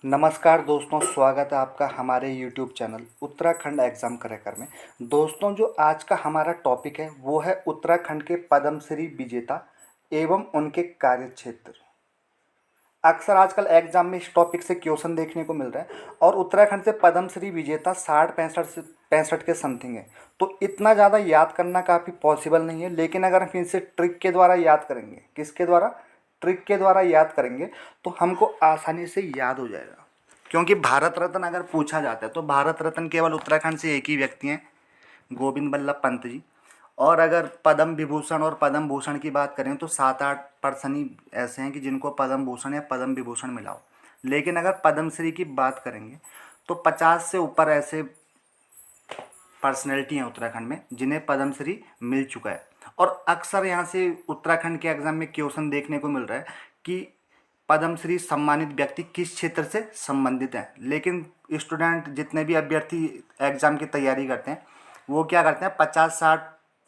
नमस्कार दोस्तों, स्वागत है आपका हमारे YouTube channel Uttarakhand exam cracker में। दोस्तों, जो आज का हमारा टॉपिक है वो है उत्तराखंड के पद्मश्री विजेता एवं उनके कार्यक्षेत्र। अक्सर आजकल एग्जाम में इस टॉपिक से क्वेश्चन देखने को मिल रहा है और उत्तराखंड से पद्मश्री विजेता 60-65 के समथिंग है। तो इतना ज़्यादा याद करना काफ़ी पॉसिबल नहीं है, लेकिन अगर हम इनसे ट्रिक के द्वारा याद करेंगे, किसके द्वारा, ट्रिक के द्वारा याद करेंगे तो हमको आसानी से याद हो जाएगा। क्योंकि भारत रत्न अगर पूछा जाता है तो भारत रत्न केवल उत्तराखंड से एक ही व्यक्ति हैं, गोविंद बल्लभ पंत जी। और अगर पद्म विभूषण और पद्म भूषण की बात करें तो 7-8 पर्सन ही ऐसे हैं कि जिनको पद्म भूषण या पद्म विभूषण मिला हो। लेकिन अगर पद्मश्री की बात करेंगे तो 50 से ऊपर ऐसे पर्सनैलिटी हैं उत्तराखंड में जिन्हें पद्मश्री मिल चुका है। और अक्सर यहाँ से उत्तराखंड के एग्ज़ाम में क्वेश्चन देखने को मिल रहा है कि पद्मश्री सम्मानित व्यक्ति किस क्षेत्र से संबंधित हैं। लेकिन स्टूडेंट जितने भी अभ्यर्थी एग्ज़ाम की तैयारी करते हैं वो क्या करते हैं, 50-60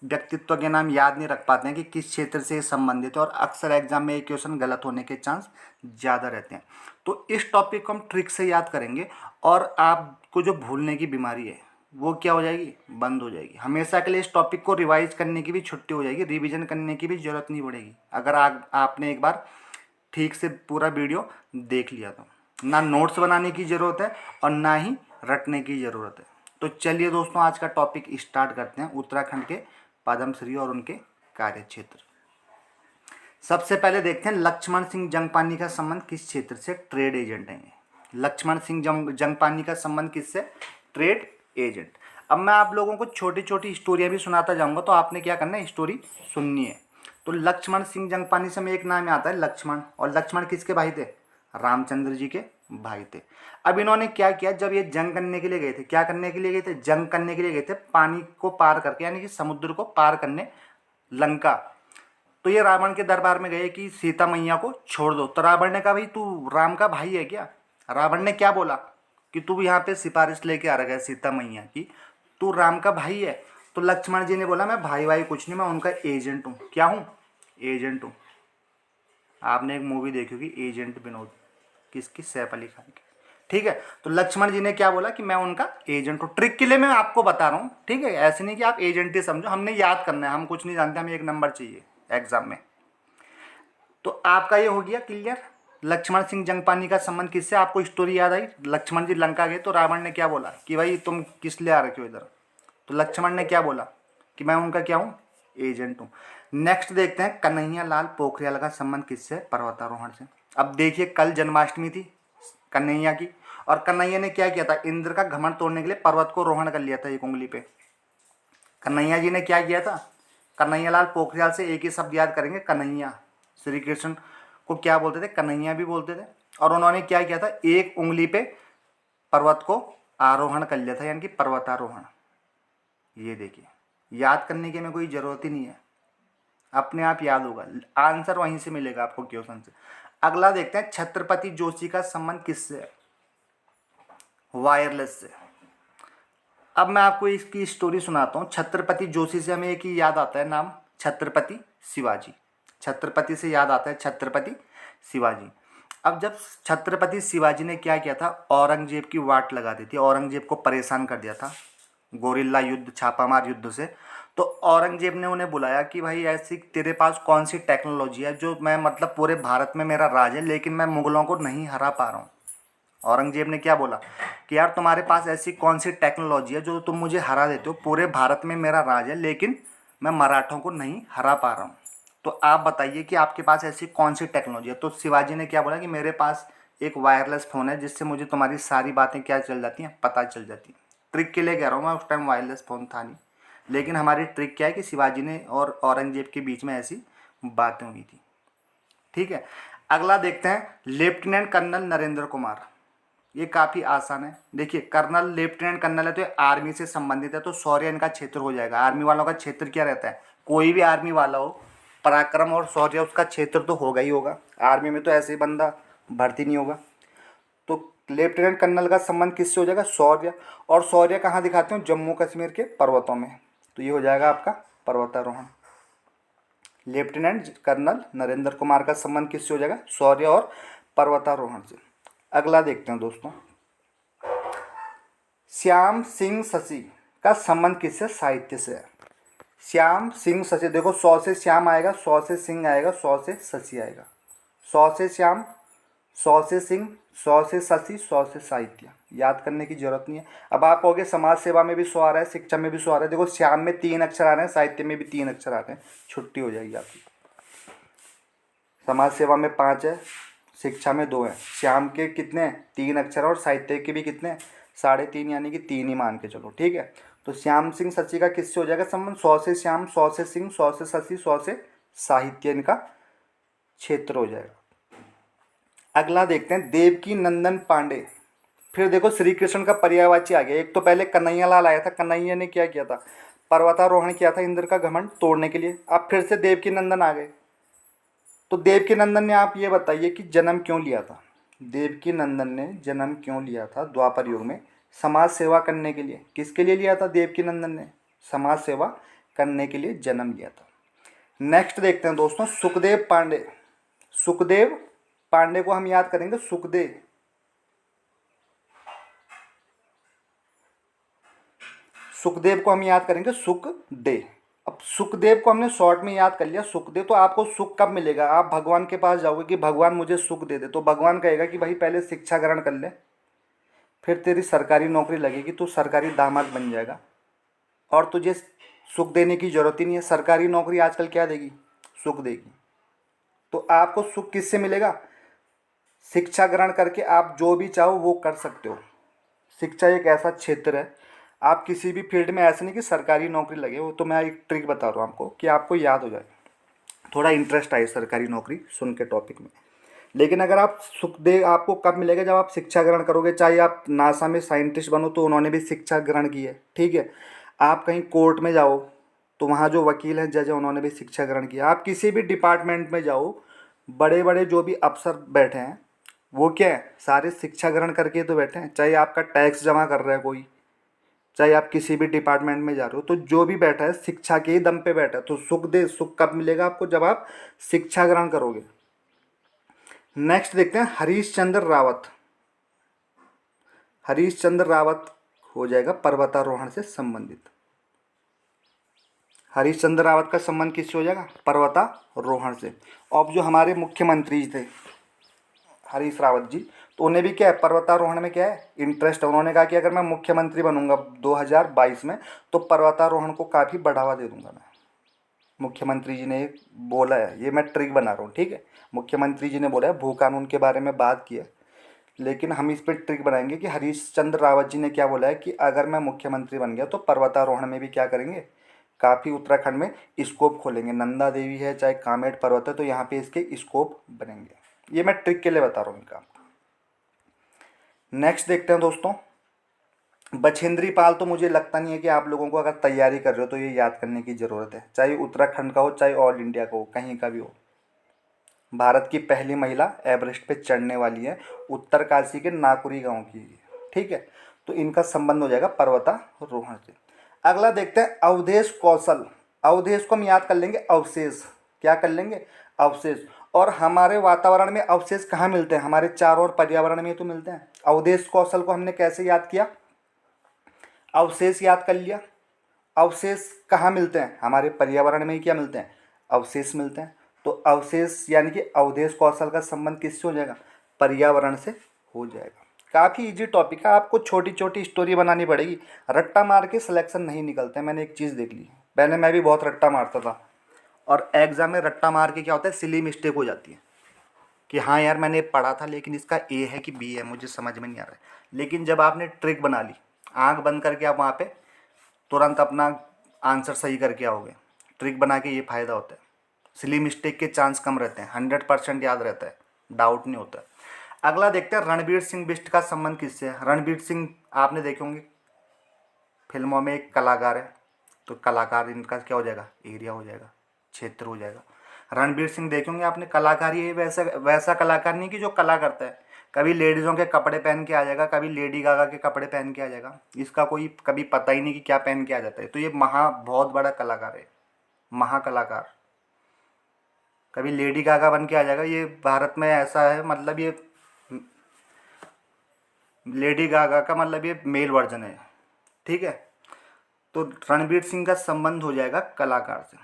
व्यक्तित्व के नाम याद नहीं रख पाते हैं कि किस क्षेत्र से संबंधित है, और अक्सर एग्जाम में ये क्वेश्चन गलत होने के चांस ज़्यादा रहते हैं। तो इस टॉपिक को हम ट्रिक से याद करेंगे और आपको जो भूलने की बीमारी है वो क्या हो जाएगी, बंद हो जाएगी। हमेशा के लिए इस टॉपिक को रिवाइज करने की भी छुट्टी हो जाएगी, रिवीजन करने की भी ज़रूरत नहीं पड़ेगी अगर आपने एक बार ठीक से पूरा वीडियो देख लिया तो। ना नोट्स बनाने की ज़रूरत है और ना ही रटने की ज़रूरत है। तो चलिए दोस्तों, आज का टॉपिक स्टार्ट करते हैं, उत्तराखंड के पद्मश्री और उनके कार्यक्षेत्र। सबसे पहले देखते हैं लक्ष्मण सिंह जंगपानी का संबंध किस क्षेत्र से, ट्रेड एजेंट हैं। लक्ष्मण सिंह जंगपानी का संबंध किससे, ट्रेड एजेंट। अब मैं आप लोगों को छोटी छोटी स्टोरियाँ भी सुनाता जाऊंगा तो आपने क्या करना है, स्टोरी सुननी है। तो लक्ष्मण सिंह जंगपानी से में एक नाम आता है लक्ष्मण, और लक्ष्मण किसके भाई थे, रामचंद्र जी के भाई थे। अब इन्होंने क्या किया, जब ये जंग करने के लिए गए थे, क्या करने के लिए गए थे, जंग करने के लिए गए थे, पानी को पार करके यानी कि समुद्र को पार करने, लंका। तो ये रावण के दरबार में गए कि सीता मैया को छोड़ दो। तो रावण ने कहा भाई तू राम का भाई है क्या। रावण ने क्या बोला कि तू यहाँ पे सिफारिश लेके आ रहा है सीता मैया की, तू राम का भाई है। तो लक्ष्मण जी ने बोला मैं भाई भाई कुछ नहीं, मैं उनका एजेंट हूँ। क्या हूँ, एजेंट हूँ। आपने एक मूवी देखी होगी एजेंट विनोद, किसकी, सैफ अली खान की, ठीक है। तो लक्ष्मण जी ने क्या बोला कि मैं उनका एजेंट हूँ। ट्रिक के लिए मैं आपको बता रहा हूँ, ठीक है, ऐसे नहीं कि आप एजेंट ही समझो। हमने याद करना है, हम कुछ नहीं जानते, हमें एक नंबर चाहिए एग्जाम में। तो आपका ये हो गया क्लियर, लक्ष्मण सिंह जंगपानी का संबंध किससे, आपको स्टोरी याद आई। लक्ष्मण जी लंका गए तो रावण ने क्या बोला कि भाई तुम किस लिए आ रखे हो इधर। तो लक्ष्मण ने क्या बोला कि मैं उनका क्या हूँ, एजेंट हूँ। नेक्स्ट देखते हैं कन्हैया लाल पोखरियाल का संबंध किससे, पर्वतारोहण से। अब देखिए कल जन्माष्टमी थी कन्हैया की, और कन्हैया ने क्या किया था, इंद्र का घमंड तोड़ने के लिए पर्वत को रोहण कर लिया था एक उंगली पे। कन्हैया जी ने क्या किया था, कन्हैया लाल पोखरियाल से एक ही शब्द याद करेंगे, कन्हैया। श्री कृष्ण को क्या बोलते थे, कन्हैया भी बोलते थे। और उन्होंने क्या किया था, एक उंगली पे पर्वत को आरोहण कर लिया था, यानी कि पर्वतारोहण। ये देखिए, याद करने की हमें कोई ज़रूरत ही नहीं है, अपने आप याद होगा, आंसर वहीं से मिलेगा आपको क्वेश्चन से। अगला देखते हैं छत्रपति जोशी का संबंध किससे है, वायरलेस से। अब मैं आपको इसकी स्टोरी सुनाता हूँ। छत्रपति जोशी से हमें एक ही याद आता है नाम, छत्रपति शिवाजी। छत्रपति से याद आता है छत्रपति शिवाजी। अब जब छत्रपति शिवाजी ने क्या किया था, औरंगजेब की वाट लगा दी थी, औरंगजेब को परेशान कर दिया था गोरिल्ला युद्ध, छापामार युद्ध से। तो औरंगजेब ने उन्हें बुलाया कि भाई ऐसी तेरे पास कौन सी टेक्नोलॉजी है जो मैं, मतलब पूरे भारत में मेरा राज है लेकिन मैं मुगलों को नहीं हरा पा रहा हूँ। औरंगजेब ने क्या बोला कि यार तुम्हारे पास ऐसी कौन सी टेक्नोलॉजी है जो तुम मुझे हरा देते हो, पूरे भारत में मेरा राज है लेकिन मैं मराठों को नहीं हरा पा रहा हूँ। तो आप बताइए कि आपके पास ऐसी कौन सी टेक्नोलॉजी है। तो शिवाजी ने क्या बोला कि मेरे पास एक वायरलेस फ़ोन है जिससे मुझे तुम्हारी सारी बातें क्या चल जाती हैं, पता चल जाती हैं। ट्रिक के लिए कह रहा हूँ मैं, उस टाइम वायरलेस फ़ोन था नहीं, लेकिन हमारी ट्रिक क्या है कि शिवाजी ने और औरंगजेब के बीच में ऐसी बातें हुई थी, ठीक है। अगला देखते हैं लेफ्टिनेंट कर्नल नरेंद्र कुमार। ये काफ़ी आसान है। देखिए कर्नल, लेफ्टिनेंट कर्नल है तो ये आर्मी से संबंधित है, तो शौर्य इनका क्षेत्र हो जाएगा। आर्मी वालों का क्षेत्र क्या रहता है, कोई भी आर्मी वाला हो, पराक्रम और शौर्य उसका क्षेत्र तो होगा ही होगा। आर्मी में तो ऐसे ही बंदा भर्ती नहीं होगा। तो लेफ्टिनेंट कर्नल का संबंध किससे हो जाएगा, शौर्य। और शौर्य कहाँ दिखाते हो, जम्मू कश्मीर के पर्वतों में। तो ये हो जाएगा आपका पर्वतारोहण। लेफ्टिनेंट कर्नल नरेंद्र कुमार का संबंध किससे हो जाएगा, शौर्य और पर्वतारोहण से। अगला देखते हैं दोस्तों, श्याम सिंह शशि का संबंध किससे, साहित्य से है। श्याम सिंह शशि, देखो 100 से श्याम आएगा, 100 से सिंह आएगा, 100 से शशि आएगा। 100 से श्याम, 100 से सिंह, 100 से शशि, 100 से साहित्य। याद करने की जरूरत नहीं है। अब आप कहोगे समाज सेवा में भी 100 आ रहा है, शिक्षा में भी 100 आ रहा है। देखो श्याम में 3 अक्षर आ रहे हैं, साहित्य में भी 3 अक्षर आ रहे हैं, छुट्टी हो जाएगी आपकी। समाज सेवा में 5 है, शिक्षा में 2 है। श्याम के कितने, 3 अक्षर, और साहित्य के भी कितने, 3.5, यानी कि 3 ही मान के चलो, ठीक है। तो श्याम सिंह शशि का किससे हो जाएगा संबंध, 100 से श्याम, 100 से सिंह, 100 से शशि, 100 से साहित्य, इनका क्षेत्र हो जाएगा। अगला देखते हैं, देवकी नंदन पांडे। फिर देखो श्री कृष्ण का पर्यायवाची आ गया। एक तो पहले कन्हैया लाल आया था, कन्हैया ने क्या किया था, पर्वतारोहण किया था इंद्र का घमंड तोड़ने के लिए। अब फिर से देवकी नंदन आ गए। तो देवकी नंदन ने, आप ये बताइए कि जन्म क्यों लिया था। देवकी नंदन ने जन्म क्यों लिया था द्वापर युग में, समाज सेवा करने के लिए। किसके लिए लिया था देवकी नंदन ने, समाज सेवा करने के लिए जन्म लिया था। नेक्स्ट देखते हैं दोस्तों, सुखदेव पांडे। सुखदेव पांडे को हम याद करेंगे, सुखदेव, सुखदेव को हम याद करेंगे, सुखदेव। अब सुखदेव को हमने शॉर्ट में याद कर लिया, सुखदेव। तो आपको सुख कब मिलेगा, आप भगवान के पास जाओगे कि भगवान मुझे सुख दे दे, तो भगवान कहेगा कि भाई पहले शिक्षा ग्रहण कर ले, फिर तेरी सरकारी नौकरी लगेगी, तू सरकारी दामाद बन जाएगा, और तुझे सुख देने की जरूरत ही नहीं है। सरकारी नौकरी आजकल क्या देगी, सुख देगी। तो आपको सुख किससे मिलेगा, शिक्षा ग्रहण करके आप जो भी चाहो वो कर सकते हो। शिक्षा एक ऐसा क्षेत्र है, आप किसी भी फील्ड में, ऐसे नहीं कि सरकारी नौकरी लगे, वो तो मैं एक ट्रिक बता रहा हूँ आपको कि आपको याद हो जाए, थोड़ा इंटरेस्ट आए सरकारी नौकरी सुन के टॉपिक में। लेकिन अगर आप सुखदेव, आपको कब मिलेगा, जब आप शिक्षा ग्रहण करोगे। चाहे आप नासा में साइंटिस्ट बनो, तो उन्होंने भी शिक्षा ग्रहण की है, ठीक है। आप कहीं कोर्ट में जाओ, तो वहाँ जो वकील हैं, जज हैं, उन्होंने भी शिक्षा ग्रहण किया। आप किसी भी डिपार्टमेंट में जाओ, बड़े बड़े जो भी अफसर बैठे हैं, वो क्या है, सारे शिक्षा ग्रहण करके तो बैठे हैं। चाहे आपका टैक्स जमा कर रहा है कोई, चाहे आप किसी भी डिपार्टमेंट में जा रहे हो, तो जो भी बैठा है शिक्षा के ही दम पे बैठा है। तो सुख कब मिलेगा आपको, जब आप शिक्षा ग्रहण करोगे। नेक्स्ट देखते हैं, हरीश चंद्र रावत। हरीश चंद्र रावत हो जाएगा पर्वतारोहण से संबंधित। हरीश चंद्र रावत का संबंध किससे हो जाएगा, पर्वतारोहण से। अब जो हमारे मुख्यमंत्री थे हरीश रावत जी, तो उन्हें भी क्या है, पर्वतारोहण में क्या है, इंटरेस्ट है। उन्होंने कहा कि अगर मैं मुख्यमंत्री बनूंगा 2022 में, तो पर्वतारोहण को काफ़ी बढ़ावा दे दूंगा मैं। मुख्यमंत्री जी ने बोला है, ये मैं ट्रिक बना रहा हूँ, ठीक है। मुख्यमंत्री जी ने बोला है, भू कानून के बारे में बात की है, लेकिन हम इस पर ट्रिक बनाएंगे कि हरीश चंद्र रावत जी ने क्या बोला है कि अगर मैं मुख्यमंत्री बन गया, तो पर्वतारोहण में भी क्या करेंगे, काफ़ी उत्तराखंड में स्कोप खोलेंगे। नंदा देवी है, चाहे कामेट पर्वत है, तो यहाँ पे इसके स्कोप बनेंगे। ये मैं ट्रिक के लिए बता रहा हूँ इनका। नेक्स्ट देखते हैं दोस्तों, बछेंद्री पाल। तो मुझे लगता नहीं है कि आप लोगों को, अगर तैयारी कर रहे हो, तो ये याद करने की ज़रूरत है। चाहे उत्तराखंड का हो, चाहे ऑल इंडिया का हो, कहीं का भी हो। भारत की पहली महिला एवरेस्ट पे चढ़ने वाली है, उत्तरकाशी के नाकुरी गांव की, ठीक है। तो इनका संबंध हो जाएगा पर्वतारोहण से। अगला देखते हैं, अवधेश कौशल। अवधेश को हम याद कर लेंगे अवशेष, क्या कर लेंगे, अवशेष। और हमारे वातावरण में अवशेष कहाँ मिलते हैं, हमारे चारों ओर पर्यावरण में तो मिलते हैं। अवधेश कौशल को हमने कैसे याद किया, अवशेष याद कर लिया। अवशेष कहाँ मिलते हैं, हमारे पर्यावरण में ही क्या मिलते हैं, अवशेष मिलते हैं। तो अवशेष यानी कि अवधेश कौशल का संबंध किससे हो जाएगा, पर्यावरण से हो जाएगा। काफ़ी इजी टॉपिक है, आपको छोटी छोटी स्टोरी बनानी पड़ेगी, रट्टा मार के सिलेक्शन नहीं निकलते। मैंने एक चीज़ देख ली, पहले मैं भी बहुत रट्टा मारता था, और एग्जाम में रट्टा मार के क्या होता है, सिली मिस्टेक हो जाती है कि हाँ यार मैंने पढ़ा था, लेकिन इसका ए है कि बी है, मुझे समझ में नहीं आ रहा है। लेकिन जब आपने ट्रिक बना ली, आंख बंद करके आप वहाँ पे तुरंत अपना आंसर सही करके आओगे। ट्रिक बना के ये फ़ायदा होता है, सिली मिस्टेक के चांस कम रहते हैं, 100% याद रहता है, डाउट नहीं होता है। अगला देखते हैं, रणवीर सिंह बिष्ट का संबंध किससे है। रणवीर सिंह आपने देखे होंगे फिल्मों में, एक कलाकार है, तो कलाकार इनका क्या हो जाएगा, एरिया हो जाएगा, क्षेत्र हो जाएगा। रणवीर सिंह देखे होंगे आपने, कलाकार ये वैसा वैसा कलाकार नहीं कि जो कला करता है, कभी लेडीज़ों के कपड़े पहन के आ जाएगा, कभी लेडी गागा के कपड़े पहन के आ जाएगा, इसका कोई कभी पता ही नहीं कि क्या पहन के आ जाता है। तो ये बहुत बड़ा कलाकार है, महाकलाकार। कभी लेडी गागा बन के आ जाएगा, ये भारत में ऐसा है, मतलब ये लेडी गागा का मतलब ये मेल वर्जन है, ठीक है। तो रणवीर सिंह का संबंध हो जाएगा कलाकार से।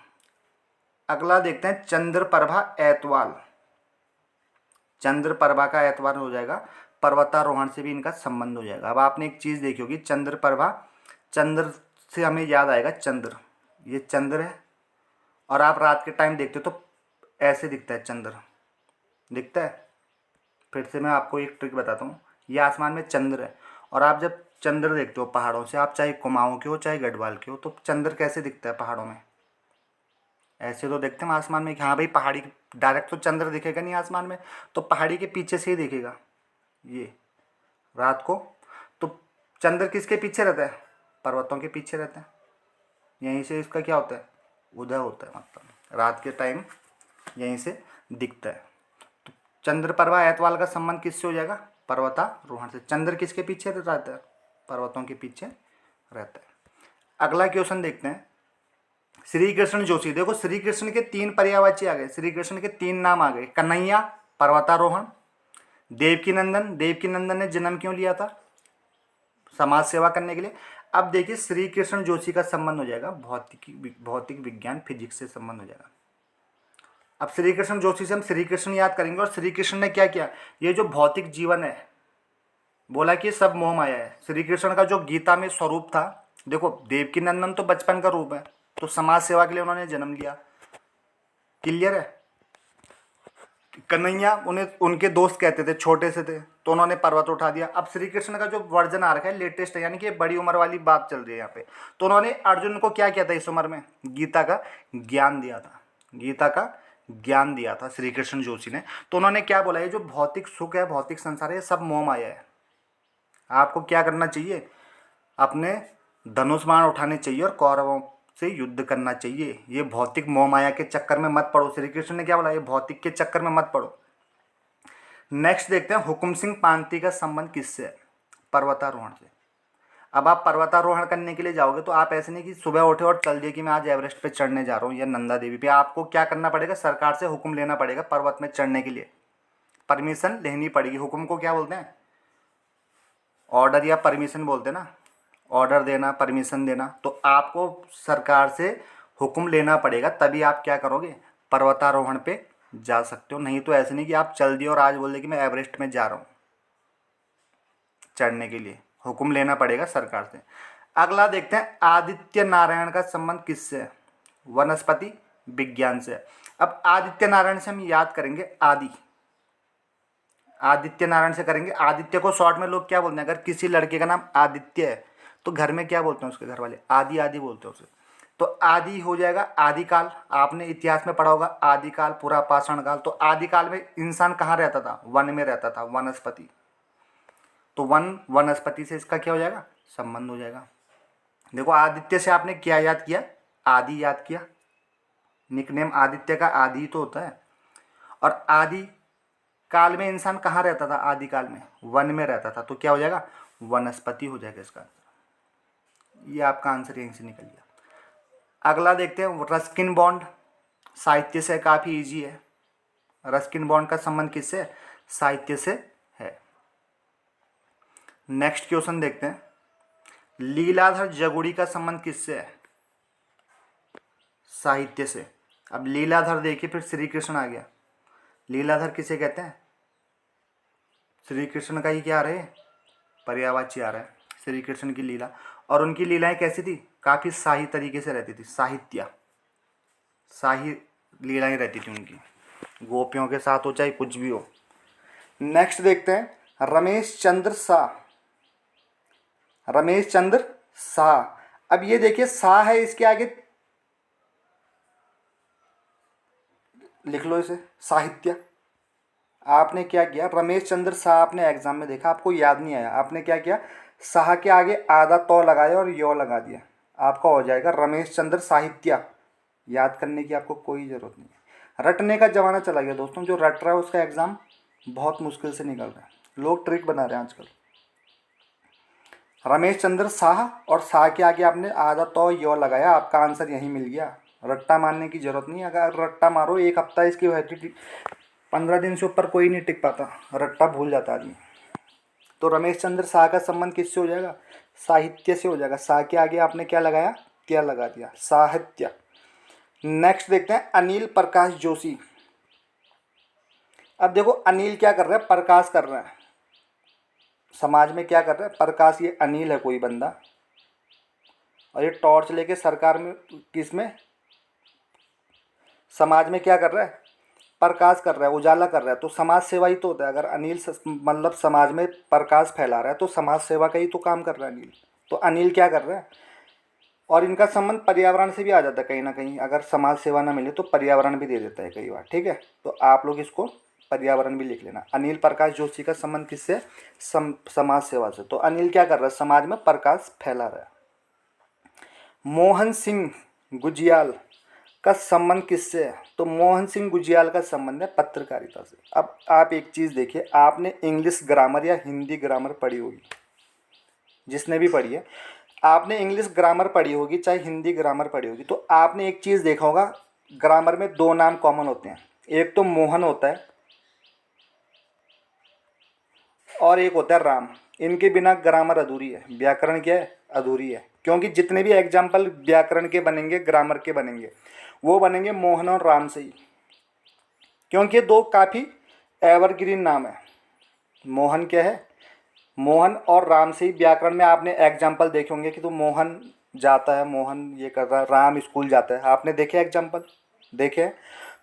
अगला देखते हैं चंद्रप्रभा ऐतवाल। चंद्रप्रभा का ऐतवार हो जाएगा, पर्वतारोहण से भी इनका संबंध हो जाएगा। अब आपने एक चीज़ देखी होगी, चंद्रप्रभा, चंद्र से हमें याद आएगा चंद्र, ये चंद्र है। और आप रात के टाइम देखते हो तो ऐसे दिखता है चंद्र, दिखता है। फिर से मैं आपको एक ट्रिक बताता हूँ, ये आसमान में चंद्र है, और आप जब चंद्र देखते हो पहाड़ों से, आप चाहे कुमाऊँ के हो चाहे गढ़वाल के हो, तो चंद्र कैसे दिखता है पहाड़ों में? ऐसे तो देखते हैं आसमान में कि हाँ भाई पहाड़ी, डायरेक्ट तो चंद्र दिखेगा नहीं आसमान में, तो पहाड़ी के पीछे से ही दिखेगा ये रात को। तो चंद्र किसके पीछे रहता है? पर्वतों के पीछे रहता है। यहीं से इसका क्या होता है? उदय होता है, मतलब रात के टाइम यहीं से दिखता है। तो चंद्रप्रभा ऐतवाल का संबंध किससे हो जाएगा? पर्वतारोहण से। चंद्र किसके पीछे रहता है? पर्वतों के पीछे रहता है। अगला क्वेश्चन देखते हैं, श्री कृष्ण जोशी। देखो श्री कृष्ण के 3 पर्यायवाची आ गए, श्री कृष्ण के 3 नाम आ गए, कन्हैया, पर्वतारोहण, देवकीनंदन। देवकीनंदन ने जन्म क्यों लिया था? समाज सेवा करने के लिए। अब देखिए श्री कृष्ण जोशी का संबंध हो जाएगा भौतिक विज्ञान, फिजिक्स से संबंध हो जाएगा। अब श्री कृष्ण जोशी से हम श्री कृष्ण याद करेंगे, और श्री कृष्ण ने क्या किया? ये जो भौतिक जीवन है, बोला कि सब मोह माया है। श्री कृष्ण का जो गीता में स्वरूप था, देखो देवकीनंदन तो बचपन का रूप है, तो समाज सेवा के लिए उन्होंने जन्म लिया, क्लियर है। कन्हैया उन्हें उनके दोस्त कहते थे, छोटे से थे, तो उन्होंने पर्वत उठा दिया। अब श्री कृष्ण का जो वर्जन आ रखा है लेटेस्ट है, यानी कि बड़ी उम्र वाली बात चल रही है यहाँ पे, तो उन्होंने अर्जुन को क्या किया था इस उम्र में? गीता का ज्ञान दिया था, गीता का ज्ञान दिया था श्री कृष्ण जोशी ने। तो उन्होंने क्या बोला? ये जो भौतिक सुख है, भौतिक संसार है, ये सब मोह माया है। आपको क्या करना चाहिए? अपने धनुष बाण उठाने चाहिए और कौरवों से युद्ध करना चाहिए। ये भौतिक मोह माया के चक्कर में मत पड़ो। श्री कृष्ण ने क्या बोला? ये भौतिक के चक्कर में मत पड़ो। नेक्स्ट देखते हैं, हुकुम सिंह पांती का संबंध किससे है? पर्वतारोहण से। अब आप पर्वतारोहण करने के लिए जाओगे तो आप ऐसे नहीं कि सुबह उठे और चल दिए कि मैं आज एवरेस्ट पे चढ़ने जा रहा हूँ या नंदा देवी पे। आपको क्या करना पड़ेगा? सरकार से हुक्म लेना पड़ेगा पर्वत में चढ़ने के लिए, परमिशन लेनी पड़ेगी। हुक्म को क्या बोलते हैं? ऑर्डर या परमिशन बोलते हैं ना, ऑर्डर देना, परमिशन देना। तो आपको सरकार से हुक्म लेना पड़ेगा, तभी आप क्या करोगे? पर्वतारोहण पे जा सकते हो। नहीं तो ऐसे नहीं कि आप चल दिए और आज बोल दे कि मैं एवरेस्ट में जा रहा हूँ चढ़ने के लिए, हुक्म लेना पड़ेगा सरकार से। अगला देखते हैं, आदित्य नारायण का संबंध किससे है? वनस्पति विज्ञान से। अब आदित्य नारायण से हम याद करेंगे आदित्य नारायण से करेंगे। आदित्य को शॉर्ट में लोग क्या बोलते हैं? अगर किसी लड़के का नाम आदित्य है तो घर में क्या बोलते हैं उसके घर वाले? आदि आदि बोलते हैं उसे। तो आदि हो जाएगा आदिकाल। आपने इतिहास में पढ़ा होगा आदिकाल, पूरा पाषाण काल। तो आदिकाल में इंसान कहाँ रहता था? वन में रहता था, वनस्पति। तो वनस्पति से इसका क्या हो जाएगा? संबंध हो जाएगा। देखो आदित्य से आपने क्या याद किया? आदि याद किया। निकनेम आदित्य का आदि तो होता है। और आदि काल में इंसान कहाँ रहता था? आदिकाल में वन में रहता था। तो क्या हो जाएगा? वनस्पति हो जाएगा इसका आंसर। ये आपका आंसर यहीं से निकल गया। अगला देखते हैं, रस्किन बॉन्ड। साहित्य से काफ़ी इजी है। रस्किन बॉन्ड का संबंध किससे? साहित्य से है। नेक्स्ट क्वेश्चन देखते हैं, लीलाधर जगुड़ी का संबंध किससे है? साहित्य से। अब लीलाधर देखिए, फिर श्री कृष्ण आ गया। लीलाधर किसे कहते हैं? श्री कृष्ण का ही क्या आ रहा है? पर्यायवाची आ रहा है, श्री कृष्ण की लीला। और उनकी लीलाएं कैसी थी? काफ़ी शाही तरीके से रहती थी, शाही लीलाएं रहती थी उनकी, गोपियों के साथ हो चाहे कुछ भी हो। नेक्स्ट देखते हैं, रमेश चंद्र शाह। अब ये देखिए शाह है, इसके आगे लिख लो इसे साहित्य। आपने क्या किया? रमेश चंद्र शाह आपने एग्जाम में देखा, आपको याद नहीं आया, आपने क्या किया? शाह के आगे आधा तो लगाया और यो लगा दिया, आपका हो जाएगा रमेश चंद्र साहित्य। याद करने की आपको कोई ज़रूरत नहीं है। रटने का ज़माना चला गया दोस्तों, जो रट रहा है उसका एग्ज़ाम बहुत मुश्किल से निकल रहा है, लोग ट्रिक बना रहे हैं आजकल। रमेश चंद्र शाह, और शाह के आगे आपने आधा तो यो लगाया, आपका आंसर यहीं मिल गया। रट्टा मारने की ज़रूरत नहीं। अगर रट्टा मारो, एक हफ्ता इसकी वैलिडिटी, 15 दिन से ऊपर कोई नहीं टिक पाता, रट्टा भूल जाता आदमी। तो रमेश चंद्र शाह का संबंध किससे हो जाएगा? साहित्य से हो जाएगा। शाह के आगे आपने क्या लगाया? क्या लगा दिया? साहित्य। नेक्स्ट देखते हैं अनिल प्रकाश जोशी। अब देखो अनिल क्या कर रहा है? प्रकाश कर रहा है। समाज में क्या कर रहा है? प्रकाश। ये अनिल है कोई बंदा, और ये टॉर्च लेके सरकार में किसमें? समाज में क्या कर रहा है? प्रकाश कर रहा है, उजाला कर रहा है। तो समाज सेवा ही तो होता है। अगर अनिल मतलब समाज में प्रकाश फैला रहा है तो समाज सेवा का ही तो काम कर रहा है अनिल। तो अनिल क्या कर रहा है? और इनका संबंध पर्यावरण से भी आ जाता है कहीं ना कहीं। अगर समाज सेवा ना मिले तो पर्यावरण भी दे देता है कई बार, ठीक है। तो आप लोग इसको पर्यावरण भी लिख लेना। अनिल प्रकाश जोशी का संबंध किससे? समाज सेवा से। तो अनिल क्या कर रहा है? समाज में प्रकाश फैला रहा है। मोहन सिंह गुजियाल का संबंध किससे है? तो मोहन सिंह गुजियाल का संबंध है पत्रकारिता से। अब आप एक चीज़ देखिए, आपने इंग्लिश ग्रामर या हिंदी ग्रामर पढ़ी होगी, जिसने भी पढ़ी है, आपने इंग्लिश ग्रामर पढ़ी होगी चाहे हिंदी ग्रामर पढ़ी होगी, तो आपने एक चीज़ देखा होगा, ग्रामर में दो नाम कॉमन होते हैं। एक तो मोहन होता है और एक होता है राम। इनके बिना ग्रामर अधूरी है। व्याकरण क्या है? अधूरी है। क्योंकि जितने भी एग्जाम्पल व्याकरण के बनेंगे, ग्रामर के बनेंगे, वो बनेंगे मोहन और राम से ही। क्योंकि ये दो काफ़ी एवरग्रीन नाम है। मोहन क्या है? मोहन और राम से ही व्याकरण में आपने एग्जाम्पल देखे होंगे कि तो मोहन जाता है, मोहन ये कर रहा है, राम स्कूल जाता है। आपने देखे एग्जाम्पल? देखे।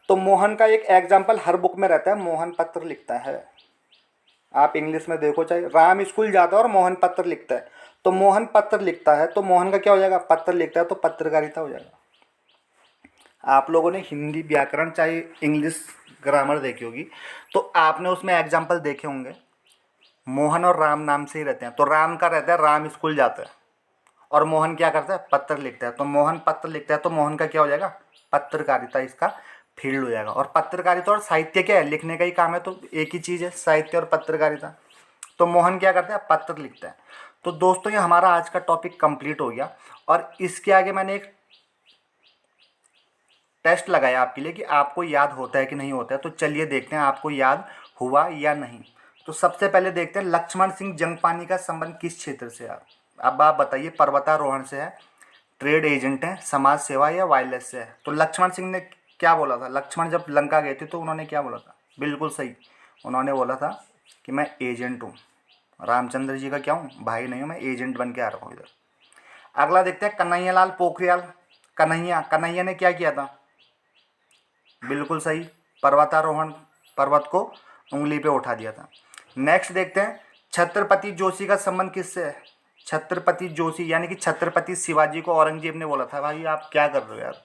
तो मोहन का एक एग्जाम्पल हर बुक में रहता है, मोहन पत्र लिखता है। आप इंग्लिश में देखो, चाहे राम स्कूल जाता है और मोहन पत्र लिखता है, तो मोहन पत्र लिखता है तो मोहन का क्या हो जाएगा? पत्र लिखता है, तो पत्रकारिता हो जाएगा। आप लोगों ने हिंदी व्याकरण चाहे इंग्लिश ग्रामर देखी होगी, तो आपने उसमें एग्जाम्पल देखे होंगे, मोहन और राम नाम से ही रहते हैं। तो राम का रहता है राम स्कूल जाता है, और मोहन क्या करता है? पत्र लिखता है। तो मोहन पत्र लिखता है तो मोहन का क्या हो जाएगा? पत्रकारिता इसका फील्ड हो जाएगा। और पत्रकारिता और साहित्य क्या है? लिखने का ही काम है, तो एक ही चीज़ है साहित्य और पत्रकारिता। तो मोहन क्या करता है? पत्र लिखता है। तो दोस्तों ये हमारा आज का टॉपिक कंप्लीट हो गया, और इसके आगे मैंने एक टेस्ट लगाया आपके लिए कि आपको याद होता है कि नहीं होता है। तो चलिए देखते हैं आपको याद हुआ या नहीं। तो सबसे पहले देखते हैं लक्ष्मण सिंह जंगपानी का संबंध किस क्षेत्र से है। अब आप बताइए, पर्वतारोहण से है, ट्रेड एजेंट है, समाज सेवा या वायरलेस से है। तो लक्ष्मण सिंह ने क्या बोला था? लक्ष्मण जब लंका गए थे तो उन्होंने क्या बोला था? बिल्कुल सही, उन्होंने बोला था कि मैं एजेंट हूँ, रामचंद्र जी का क्या हूँ? भाई नहीं हूँ, मैं एजेंट बन के आ रहा हूँ इधर। अगला देखते हैं कन्हैयालाल पोखरियाल। कन्हैया ने क्या किया था? बिल्कुल सही, पर्वतारोहण, पर्वत को उंगली पे उठा दिया था। नेक्स्ट देखते हैं छत्रपति जोशी का संबंध किससे है? छत्रपति जोशी यानी कि छत्रपति शिवाजी को औरंगजेब ने बोला था, भाई आप क्या कर रहे हो यार,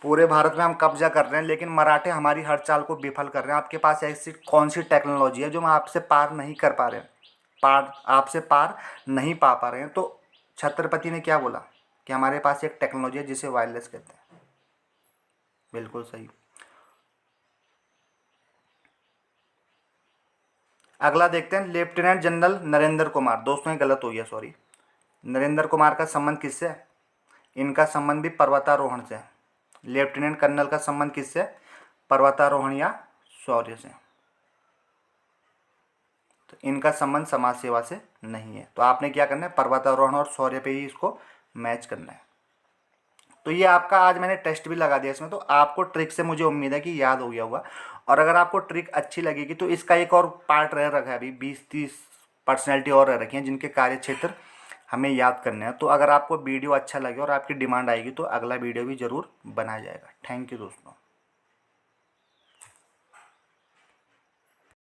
पूरे भारत में हम कब्जा कर रहे हैं लेकिन मराठे हमारी हर चाल को विफल कर रहे हैं। आपके पास ऐसी कौन सी टेक्नोलॉजी है जो हम आपसे पार नहीं कर पा रहे हैं, आपसे पार नहीं पा रहे हैं? तो छत्रपति ने क्या बोला कि हमारे पास एक टेक्नोलॉजी है जिसे वायरलेस कहते हैं। बिल्कुल सही। अगला देखते हैं लेफ्टिनेंट जनरल नरेंद्र कुमार। दोस्तों ये गलत हो गया, सॉरी। नरेंद्र कुमार का संबंध किससे है? इनका संबंध भी पर्वतारोहण से है। लेफ्टिनेंट कर्नल का संबंध किससे? पर्वतारोहण या शौर्य से। तो इनका संबंध समाज सेवा से नहीं है। तो आपने क्या करना है? पर्वतारोहण और शौर्य पे ही इसको मैच करना है। तो ये आपका आज मैंने टेस्ट भी लगा दिया इसमें, तो आपको ट्रिक से मुझे उम्मीद है कि याद हो गया होगा। और अगर आपको ट्रिक अच्छी लगेगी तो इसका एक और पार्ट रह रखा है, अभी 20-30 पर्सनैलिटी और रह रखी हैं जिनके कार्य क्षेत्र हमें याद करने हैं। तो अगर आपको वीडियो अच्छा लगे और आपकी डिमांड आएगी तो अगला वीडियो भी ज़रूर बनाया जाएगा। थैंक यू दोस्तों।